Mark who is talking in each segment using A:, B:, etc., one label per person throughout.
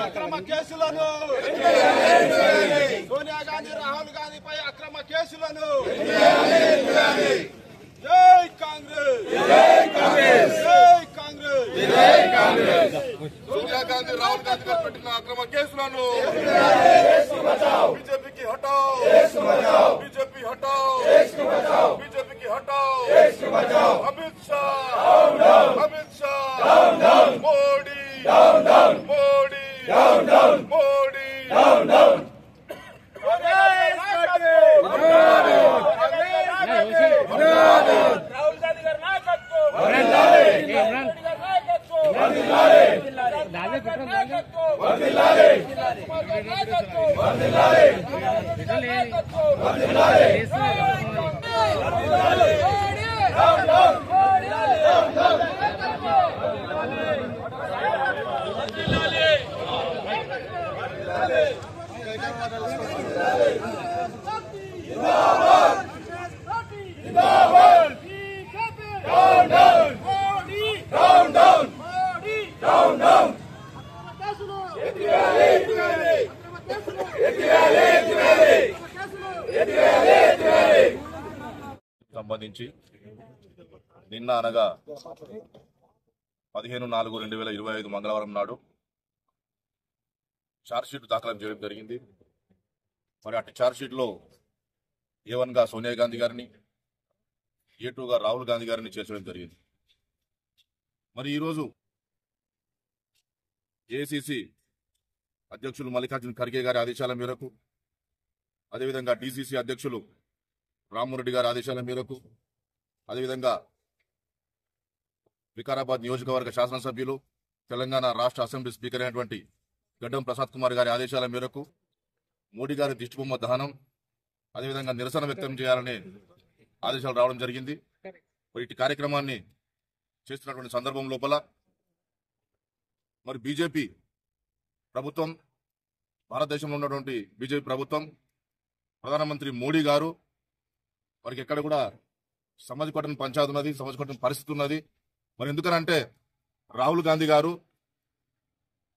A: అక్రమ కేసులను సోనియా గాంధీ రాహుల్ గాంధీపై అక్రమ కేసులను జై కాంగ్రెస్ జై కాంగ్రెస్ జై కాంగ్రెస్ జై కాంగ్రెస్ సోనియా గాంధీ రాహుల్ గాంధీ గారు పెట్టిన అక్రమ కేసులను बीजेपी हटाओ बीजेपी हटाओ बीजेपी की हटाओ अमित शाह मोदी मोदी मोदी राहुल गांधी गारी
B: సంబంధించి నిన్న అనగా 15/4/2025 మంగళవారం నాడు ఛార్జ్షీట్ దాఖలు చేయడం జరిగింది. మరి అటు ఛార్జ్షీట్లో A1 గా సోనియా గాంధీ గారిని, A2 గా రాహుల్ గాంధీ గారిని చేర్చడం జరిగింది. మరి ఈరోజు ఏఐసిసి అధ్యక్షులు మల్లికార్జున ఖర్గే గారి ఆదేశాల మేరకు, అదేవిధంగా డిసిసి అధ్యక్షులు రామ్మోహన్ రెడ్డి గారి ఆదేశాల మేరకు, అదేవిధంగా వికారాబాద్ నియోజకవర్గ శాసనసభ్యులు, తెలంగాణ రాష్ట్ర అసెంబ్లీ స్పీకర్ అయినటువంటి గడ్డం ప్రసాద్ కుమార్ గారి ఆదేశాల మేరకు మోడీ గారి దిష్టిబొమ్మ దహనం, అదేవిధంగా నిరసన వ్యక్తం చేయాలనే ఆదేశాలు రావడం జరిగింది. ఇటు కార్యక్రమాన్ని చేస్తున్నటువంటి సందర్భం లోపల మరి బీజేపీ ప్రభుత్వం, భారతదేశంలో ఉన్నటువంటి బీజేపీ ప్రభుత్వం, ప్రధానమంత్రి మోడీ గారు వారికి ఎక్కడ కూడా సమాజ్ కొట్టని పంచాయతీ ఉన్నది, సమాజ్ కొట్టని పరిస్థితి ఉన్నది. మరి ఎందుకనంటే రాహుల్ గాంధీ గారు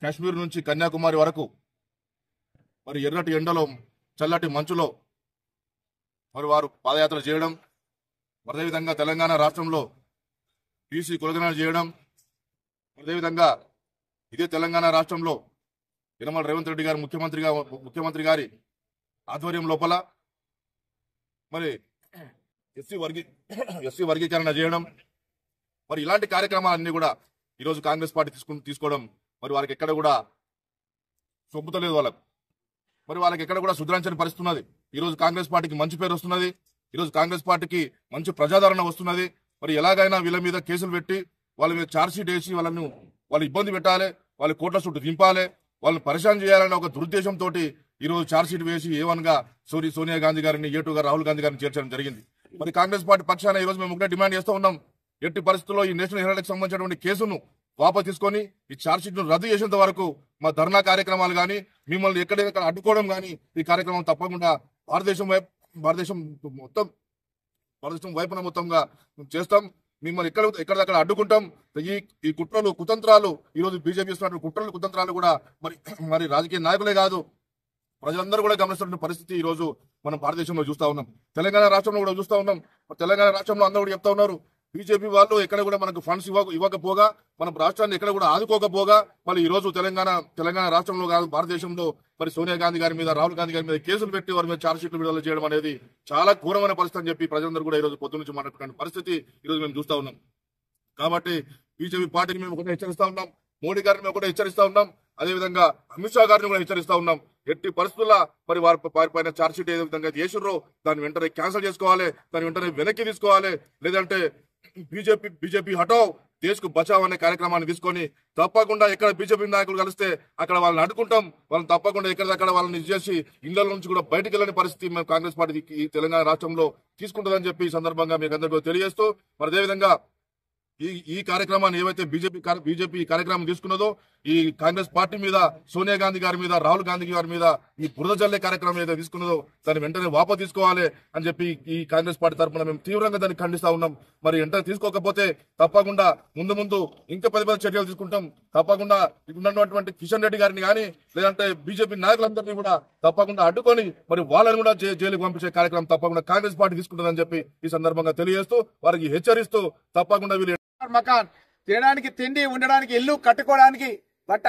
B: కాశ్మీర్ నుంచి కన్యాకుమారి వరకు మరి ఎర్రటి ఎండలో, చల్లటి మంచులో మరి వారు పాదయాత్ర చేయడం, అదేవిధంగా తెలంగాణ రాష్ట్రంలో బీసీ కులగణన చేయడం, అదేవిధంగా ఇదే తెలంగాణ రాష్ట్రంలో యనమల రేవంత్ రెడ్డి గారు ముఖ్యమంత్రి గారి ఆధ్వర్యం లోపల మరి ఎస్సీ వర్గీకరణ చేయడం, మరి ఇలాంటి కార్యక్రమాలన్నీ కూడా ఈరోజు కాంగ్రెస్ పార్టీ తీసుకోవడం మరి వారికి ఎక్కడ కూడా సొప్పుతలేదు. మరి వాళ్ళకి ఎక్కడ కూడా సుధరించని పరిస్థితి ఉన్నది. ఈరోజు కాంగ్రెస్ పార్టీకి మంచి పేరు వస్తున్నది, ఈరోజు కాంగ్రెస్ పార్టీకి మంచి ప్రజాదరణ వస్తున్నది. మరి ఎలాగైనా వీళ్ళ మీద కేసులు పెట్టి వాళ్ళ మీద ఛార్జ్షీట్ వేసి వాళ్ళు ఇబ్బంది పెట్టాలి, వాళ్ళ కోట్ల చుట్టూ దింపాలి, వాళ్ళని పరిశాన్ చేయాలనే ఒక దురుద్దేశంతో ఈరోజు ఛార్జ్షీట్ వేసి A1 గా సోనియా గాంధీ గారిని, A2 గా రాహుల్ గాంధీ గారిని చేర్చడం జరిగింది. మరి కాంగ్రెస్ పార్టీ పక్షాన ఈరోజు మేము ఒకటే డిమాండ్ చేస్తూ ఉన్నాం, ఎట్టి పరిస్థితుల్లో ఈ నేషనల్ హెరాల్డ్కి సంబంధించినటువంటి కేసును వాపసు తీసుకొని ఈ ఛార్జ్షీట్ ను రద్దు చేసేంత వరకు మా ధర్నా కార్యక్రమాలు కానీ, మిమ్మల్ని ఎక్కడెక్కడ అడ్డుకోవడం కానీ ఈ కార్యక్రమం తప్పకుండా భారతదేశం వైపున మొత్తంగా చేస్తాం. మిమ్మల్ని ఎక్కడెక్కడ అడ్డుకుంటాం. ఈ కుట్రలు కుతంత్రాలు, ఈరోజు బీజేపీ చేస్తున్నటువంటి కుట్రలు కుతంత్రాలు కూడా మరి రాజకీయ నాయకులే కాదు, ప్రజలందరూ కూడా గమనిస్తున్న పరిస్థితి ఈరోజు మనం భారతదేశంలో చూస్తా ఉన్నాం, తెలంగాణ రాష్ట్రంలో కూడా చూస్తా ఉన్నాం. తెలంగాణ రాష్ట్రంలో అందరూ కూడా చెప్తా ఉన్నారు, బీజేపీ వాళ్ళు ఎక్కడ కూడా మనకు ఫండ్స్ ఇవ్వకపోగా, మన రాష్ట్రాన్ని ఎక్కడ కూడా ఆదుకోకపోగా, మరి ఈ రోజు తెలంగాణ రాష్ట్రంలో కాదు భారతదేశంలో మరి సోనియా గాంధీ గారి మీద, రాహుల్ గాంధీ గారి మీద కేసులు పెట్టి వారి మీద ఛార్జ్షీట్లు విడుదల చేయడం అనేది చాలా ఘోరమైన పరిస్థితి అని చెప్పి ప్రజలందరూ కూడా ఈ రోజు పొద్దు నుంచి మాట్లాడుతున్న పరిస్థితి ఈరోజు మేము చూస్తా ఉన్నాం. కాబట్టి బీజేపీ పార్టీని మేము ఒకటే హెచ్చరిస్తా ఉన్నాం, మోడీ గారిని మేము ఒకటే హెచ్చరిస్తా ఉన్నాం, అదేవిధంగా అమిత్ షా గారిని కూడా హెచ్చరిస్తా ఉన్నాం. ఎట్టి పరిస్థితుల్లో మరి వారి పైన ఛార్జ్షీట్ ఏ విధంగా చేసిర్రో దాన్ని వెంటనే క్యాన్సిల్ చేసుకోవాలి, దాన్ని వెంటనే వెనక్కి తీసుకోవాలి. లేదంటే బీజేపీ హటావ్ దేశ్కు బచావ్ అనే కార్యక్రమాన్ని తీసుకొని తప్పకుండా ఎక్కడ బీజేపీ నాయకులు కలిస్తే అక్కడ వాళ్ళని అడ్డుకుంటాం, వాళ్ళని తప్పకుండా ఎక్కడిదక్కడ వాళ్ళని చేసి ఇళ్ల నుంచి కూడా బయటకు వెళ్ళని పరిస్థితి మేము కాంగ్రెస్ పార్టీ ఈ తెలంగాణ రాష్ట్రంలో తీసుకుంటుందని చెప్పి ఈ సందర్భంగా మీకు అందరికీ తెలియజేస్తూ, మరి అదేవిధంగా ఈ కార్యక్రమాన్ని ఏవైతే బీజేపీ కార్యక్రమం తీసుకున్నదో ఈ కాంగ్రెస్ పార్టీ మీద, సోనియా గాంధీ గారి మీద, రాహుల్ గాంధీ గారి మీద ఈ బురద జల్లే కార్యక్రమం ఏదైతే తీసుకున్నదో దాన్ని వెంటనే వాపసు తీసుకోవాలి అని చెప్పి ఈ కాంగ్రెస్ పార్టీ తరఫున మేము తీవ్రంగా దాన్ని ఖండిస్తా ఉన్నాం. మరి వెంటనే తీసుకోకపోతే తప్పకుండా ముందు ఇంకా పెద్ద చర్యలు తీసుకుంటాం. తప్పకుండా ఉన్నటువంటి కిషన్ రెడ్డి గారిని కానీ లేదంటే బీజేపీ నాయకులందరినీ కూడా తప్పకుండా అడ్డుకొని మరి వాళ్ళని కూడా జైలుకు పంపించే కార్యక్రమం తప్పకుండా కాంగ్రెస్ పార్టీ తీసుకుంటుందని చెప్పి ఈ సందర్భంగా తెలియజేస్తూ వారికి హెచ్చరిస్తూ తప్పకుండా వీళ్ళు
C: మకాన్ తినడానికి తిండి, ఉండడానికి ఇల్లు, కట్టుకోవడానికి బట్ట,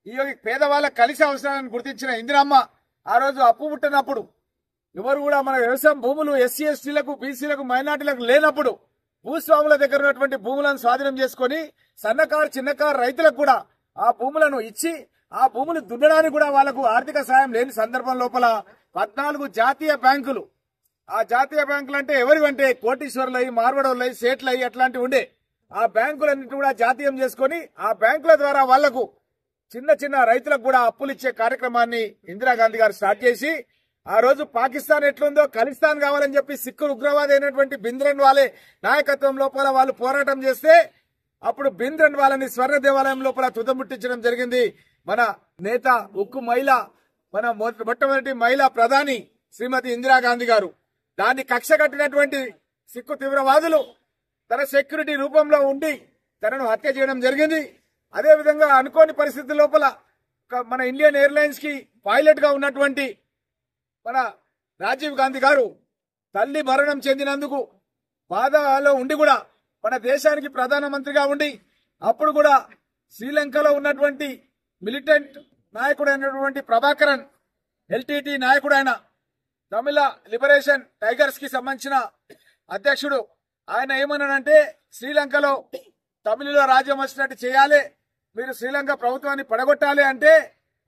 C: ఈ పేదవాళ్ళకి కలిసి అవసరాలను గుర్తించిన ఇందిరమ్మ ఆ రోజు అప్పు పుట్టినప్పుడు ఎవరు కూడా మన వ్యవసాయం భూములు ఎస్సీ ఎస్టీలకు, బీసీలకు, మైనార్టీలకు లేనప్పుడు భూస్వాముల దగ్గర ఉన్నటువంటి భూములను స్వాధీనం చేసుకుని సన్నకారు చిన్నకారు రైతులకు కూడా ఆ భూములను ఇచ్చి ఆ భూములు దున్నడానికి కూడా వాళ్లకు ఆర్థిక సాయం లేని సందర్భం లోపల 14 జాతీయ బ్యాంకులు, ఆ జాతీయ బ్యాంకులు అంటే ఎవరివంటే కోటీశ్వర్లయి, మార్వడోళ్ళయి, సేట్లయి అట్లాంటివి ఉండే ఆ బ్యాంకులన్నింటి కూడా జాతీయం చేసుకుని ఆ బ్యాంకుల ద్వారా వాళ్లకు చిన్న రైతులకు కూడా అప్పులు ఇచ్చే కార్యక్రమాన్ని ఇందిరాగాంధీ గారు స్టార్ట్ చేసి ఆ రోజు పాకిస్తాన్ ఎట్లుందో ఖలిస్తాన్ కావాలని చెప్పి సిక్కు ఉగ్రవాది అయినటువంటి భింద్రన్ వాలే నాయకత్వం లోపల వాళ్ళు పోరాటం చేస్తే అప్పుడు భింద్రన్ వాళ్ళని స్వర్ణ దేవాలయం లోపల తుదముట్టించడం జరిగింది. మన నేత, ఉక్కు మహిళ, మన మొట్టమొదటి మహిళా ప్రధాని శ్రీమతి ఇందిరాగాంధీ గారు. దాన్ని కక్ష కట్టినటువంటి సిక్కు తీవ్రవాదులు తన సెక్యూరిటీ రూపంలో ఉండి తనను హత్య చేయడం జరిగింది. అదేవిధంగా అనుకోని పరిస్థితి లోపల మన ఇండియన్ ఎయిర్లైన్స్ కి పైలట్ గా ఉన్నటువంటి మన రాజీవ్ గాంధీ గారు తల్లి మరణం చెందినందుకు బాధలో ఉండి కూడా మన దేశానికి ప్రధానమంత్రిగా ఉండి అప్పుడు కూడా శ్రీలంకలో ఉన్నటువంటి మిలిటెంట్ నాయకుడైనటువంటి ప్రభాకరన్ ఎల్టీటీ నాయకుడైన తమిళ లిబరేషన్ టైగర్స్ కి సంబంధించిన అధ్యక్షుడు ఆయన ఏమన్నాడంటే శ్రీలంకలో తమిళలో రాజ్యం వచ్చినట్టు చేయాలి, మీరు శ్రీలంక ప్రభుత్వాన్ని పడగొట్టాలి అంటే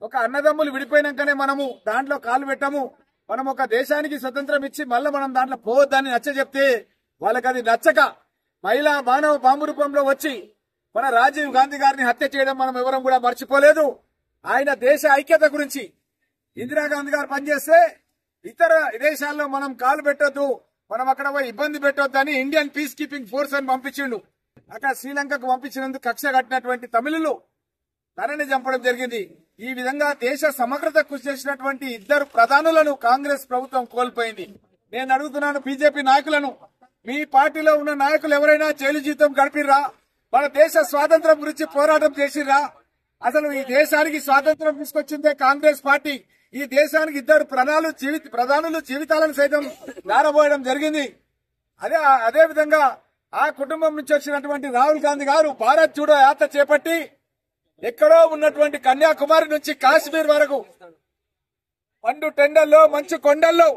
C: ఒక అన్నదమ్ములు విడిపోయినాకనే మనము దాంట్లో కాలు పెట్టాము, మనం ఒక దేశానికి స్వతంత్రం ఇచ్చి మళ్ళీ మనం దాంట్లో పోవద్దని నచ్చ చెప్తే వాళ్ళకి అది నచ్చక మహిళా మానవ బాంబు రూపంలో వచ్చి మన రాజీవ్ గాంధీ గారిని హత్య చేయడం మనం ఎవరం కూడా మర్చిపోలేదు. ఆయన దేశ ఐక్యత గురించి ఇందిరాగాంధీ గారు పనిచేస్తే ఇతర దేశాల్లో మనం కాలు పెట్టొద్దు, మనం అక్కడ పోయి ఇబ్బంది పెట్టొద్దని ఇండియన్ పీస్ కీపింగ్ ఫోర్స్ అని పంపించిండు. అక్కడ శ్రీలంకకు పంపించినందుకు కక్ష కట్టినటువంటి తమిళులు తనని చంపడం జరిగింది. ఈ విధంగా దేశ సమగ్రత కృషి చేసినటువంటి 2 ప్రధానులను కాంగ్రెస్ ప్రభుత్వం కోల్పోయింది. నేను అడుగుతున్నాను బీజేపీ నాయకులను, మీ పార్టీలో ఉన్న నాయకులు ఎవరైనా జైలు జీవితం గడిపిర్రా? మన దేశ స్వాతంత్రం గురించి పోరాటం చేసిర్రా? అసలు ఈ దేశానికి స్వాతంత్రం తీసుకొచ్చిందే కాంగ్రెస్ పార్టీ. ఈ దేశానికి 2 ప్రధానులు జీవితాలను సైతం దారబోయడం జరిగింది. అదే విధంగా ఆ కుటుంబం నుంచి వచ్చినటువంటి రాహుల్ గాంధీ గారు భారత్ జోడో యాత్ర చేపట్టి ఎక్కడో ఉన్నటువంటి కన్యాకుమారి నుంచి కాశ్మీర్ వరకు పండు టెండల్లో, మంచు కొండల్లో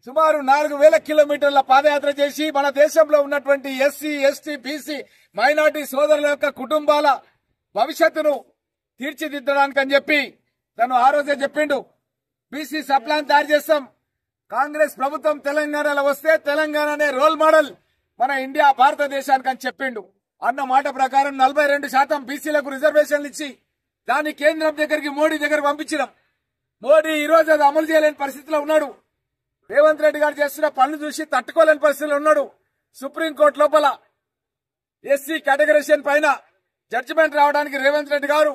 C: సుమారు 4000 కిలోమీటర్ల పాదయాత్ర చేసి మన దేశంలో ఉన్నటువంటి ఎస్సీ, ఎస్టీ, బీసీ, మైనార్టీ సోదరుల యొక్క కుటుంబాల భవిష్యత్తును తీర్చిదిద్దడానికి అని చెప్పి తను ఆ రోజే చెప్పిండు. బీసీ సప్లాన్ తయారు చేస్తాం, కాంగ్రెస్ ప్రభుత్వం తెలంగాణలో వస్తే తెలంగాణనే రోల్ మోడల్ మన ఇండియా భారతదేశానికి అని చెప్పిండు. అన్న మాట ప్రకారం 42% బీసీలకు రిజర్వేషన్లు ఇచ్చి దాన్ని కేంద్రం దగ్గరికి, మోడీ దగ్గర పంపించడం. మోడీ ఈ రోజు అది అమలు చేయలేని పరిస్థితిలో ఉన్నాడు. రేవంత్ రెడ్డి గారు చేస్తున్న పనులు చూసి తట్టుకోలేని పరిస్థితిలో ఉన్నాడు. సుప్రీంకోర్టు లోపల ఎస్సీ కేటగరైజేషన్ పైన జడ్జిమెంట్ రావడానికి రేవంత్ రెడ్డి గారు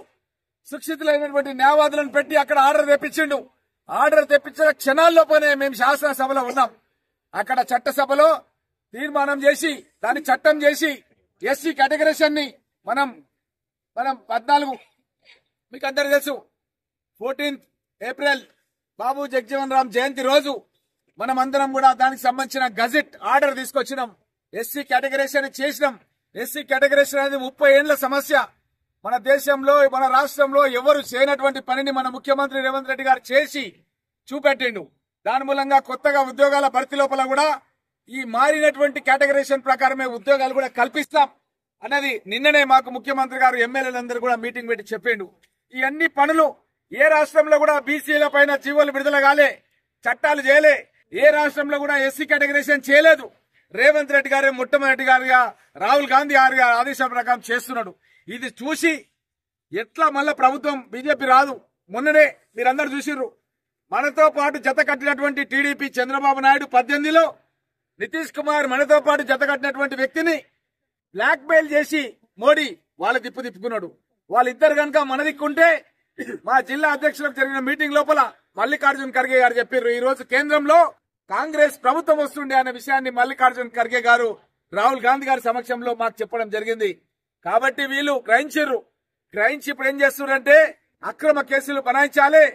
C: సుశిక్షితులైనటువంటి న్యాయవాదులను పెట్టి అక్కడ ఆర్డర్ తెప్పించిండు. ఆర్డర్ తెప్పించిన క్షణాల్లోనే మేము శాసనసభలో ఉన్నాం. అక్కడ చట్టసభలో తీర్మానం చేసి దాన్ని చట్టం చేసి ఎస్సీ కేటగరైజేషన్ ని మనం 14 మీకు అందరూ తెలుసు 14 ఏప్రిల్ బాబు జగజీవన్ రామ్ జయంతి రోజు మనమందరం కూడా దానికి సంబంధించిన గజెట్ ఆర్డర్ తీసుకొచ్చినాం. ఎస్సీ కేటగరైజేషన్ చేసినాం. ఎస్సీ కేటగరైజేషన్ అనేది 30 ఏళ్ల సమస్య. మన దేశంలో, మన రాష్ట్రంలో ఎవరు చేయనటువంటి పనిని మన ముఖ్యమంత్రి రేవంత్ రెడ్డి గారు చేసి చూపెట్టిండు. దాని మూలంగా కొత్తగా ఉద్యోగాల భర్తీ లోపల కూడా ఈ మారినటువంటి కేటగరైజేషన్ ప్రకారమే ఉద్యోగాలు కూడా కల్పిస్తాం అన్నది నిన్ననే మాకు ముఖ్యమంత్రి గారు ఎమ్మెల్యేలందరూ కూడా మీటింగ్ పెట్టి చెప్పిండు. ఈ అన్ని పనులు ఏ రాష్ట్రంలో కూడా బీసీల పైన జీవోలు విడుదల కాలే, చట్టాలు చేయలే. ఏ రాష్ట్రంలో కూడా ఎస్సీ కేటగరైజేషన్ చేయలేదు. రేవంత్ రెడ్డి గారే మొట్టమొదటిగా రాహుల్ గాంధీ గారి ఆదేశాల ప్రకారం చేస్తున్నాడు. ఇది చూసి ఎట్లా మళ్ళా ప్రభుత్వం బీజేపీ రాదు. మొన్ననే మీరందరూ చూసిర్రు, మనతో పాటు జత కట్టినటువంటి టీడీపీ చంద్రబాబు నాయుడు 18లో నితీష్ కుమార్ మనతో పాటు జత కట్టినటువంటి వ్యక్తిని బ్లాక్ మెయిల్ చేసి మోడీ వాళ్ళ తిప్పుకున్నాడు. వాళ్ళిద్దరు కనుక మన దిక్కుంటే మా జిల్లా అధ్యక్షులకు జరిగిన మీటింగ్ లోపల మల్లికార్జున్ ఖర్గే గారు చెప్పారు, ఈ రోజు కేంద్రంలో కాంగ్రెస్ ప్రభుత్వం వస్తుండే అనే విషయాన్ని మల్లికార్జున్ ఖర్గే గారు రాహుల్ గాంధీ గారి సమక్షంలో మాకు చెప్పడం జరిగింది. కాబట్టి వీళ్ళు గ్రహించి ఇప్పుడు ఏం చేస్తున్నారంటే అక్రమ కేసులు బనాయించాలి.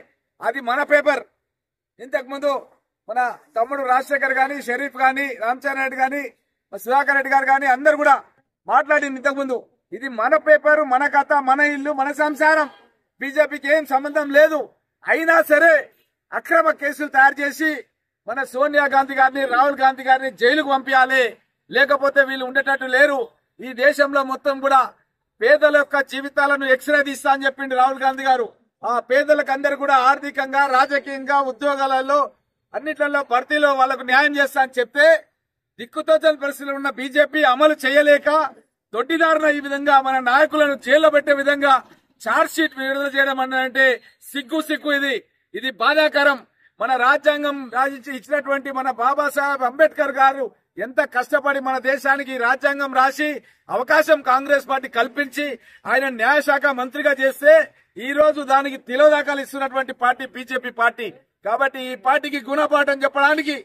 C: అది మన పేపర్. ఇంతకు ముందు మన తమ్ముడు రాజశేఖర్ గాని, షరీఫ్ గాని, రామచంద్ర రెడ్డి గాని, సుధాకర్ రెడ్డి గారు గాని అందరు కూడా మాట్లాడింది ఇంతకు ముందు. ఇది మన పేపర్, మన కథ, మన ఇల్లు, మన సంసారం. బీజేపీకి ఏం సంబంధం లేదు. అయినా సరే అక్రమ కేసులు తయారు చేసి మన సోనియా గాంధీ గారిని, రాహుల్ గాంధీ గారిని జైలుకు పంపించాలి. లేకపోతే వీళ్ళు ఉండేటట్టు లేరు. ఈ దేశంలో మొత్తం కూడా పేదల యొక్క జీవితాలను ఎక్స్రే తీస్తా అని చెప్పిండు రాహుల్ గాంధీ గారు. ఆ పేదలకు అందరు కూడా ఆర్థికంగా, రాజకీయంగా, ఉద్యోగాలలో అన్నిట్లలో భర్తీలో వాళ్లకు న్యాయం చేస్తా అని చెప్తే దిక్కుతోచని పరిస్థితులు ఉన్న బీజేపీ అమలు చేయలేక దొడ్డిదారున ఈ విధంగా మన నాయకులను జైల్లో పెట్టే విధంగా ఛార్జ్ షీట్ విడుదల చేయడం అంటే సిగ్గు. ఇది బాధాకరం. మన రాజ్యాంగం ఇచ్చినటువంటి మన బాబాసాహెబ్ అంబేద్కర్ గారు ఎంత కష్టపడి మన దేశానికి రాజ్యాంగం రాసి అవకాశం కాంగ్రెస్ పార్టీ కల్పించి ఆయన న్యాయశాఖ మంత్రిగా చేస్తే ఈ రోజు దానికి తిలోదాకాలు ఇస్తున్నటువంటి పార్టీ బీజేపీ పార్టీ. కాబట్టి ఈ పార్టీకి గుణపాఠం చెప్పడానికి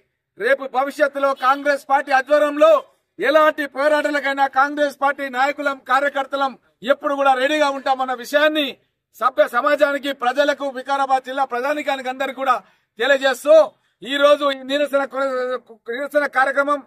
C: రేపు భవిష్యత్తులో కాంగ్రెస్ పార్టీ ఆధ్వర్యంలో ఎలాంటి పోరాటాలకైనా కాంగ్రెస్ పార్టీ నాయకులం, కార్యకర్తలం ఎప్పుడు కూడా రెడీగా ఉంటామన్న విషయాన్ని సభ్య సమాజానికి, ప్రజలకు, వికారాబాద్ జిల్లా ప్రజానికానికి అందరికీ కూడా తెలియజేస్తూ ఈ రోజు ఈ నిరసన కార్యక్రమం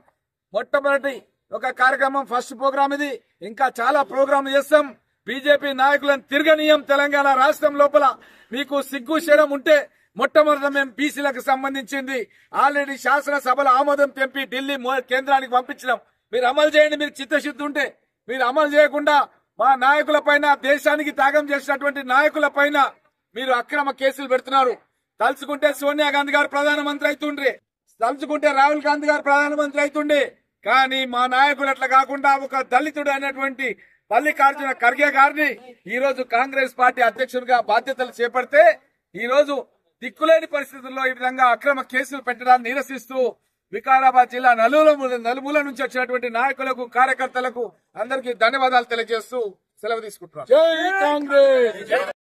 C: మొట్టమొదటి ఒక కార్యక్రమం, ఫస్ట్ ప్రోగ్రామ్ ఇది. ఇంకా చాలా ప్రోగ్రాంలు చేస్తాం. బీజేపీ నాయకులను తిరగనీయం. తెలంగాణ రాష్ట్రం లోపల మీకు సిగ్గు శరం ఉంటే మొట్టమొదట మేము బీసీలకు సంబంధించింది ఆల్రెడీ శాసనసభలో ఆమోదం తెంపి ఢిల్లీ కేంద్రానికి పంపించినాం. మీరు అమలు చేయండి. మీరు చిత్తశుద్ధి ఉంటే మీరు అమలు చేయకుండా మా నాయకుల పైన, దేశానికి త్యాగం చేసినటువంటి నాయకుల పైన మీరు అక్రమ కేసులు పెడుతున్నారు. తలుచుకుంటే సోనియా గాంధీ గారు ప్రధానమంత్రి అవుతుండ్రే, తలుచుకుంటే రాహుల్ గాంధీ గారు ప్రధానమంత్రి అవుతుండే. కానీ మా నాయకులు అట్లా కాకుండా ఒక దళితుడు అయినటువంటి మల్లికార్జున ఖర్గే గారిని ఈ రోజు కాంగ్రెస్ పార్టీ అధ్యక్షుడిగా బాధ్యతలు చేపడితే ఈ రోజు దిక్కులేని పరిస్థితుల్లో ఈ విధంగా అక్రమ కేసులు పెట్టడాన్ని నిరసిస్తూ వికారాబాద్ జిల్లా నలుమూల నుంచి వచ్చినటువంటి నాయకులకు, కార్యకర్తలకు అందరికీ ధన్యవాదాలు తెలియజేస్తూ సెలవు తీసుకుంటున్నాం. జై కాంగ్రెస్.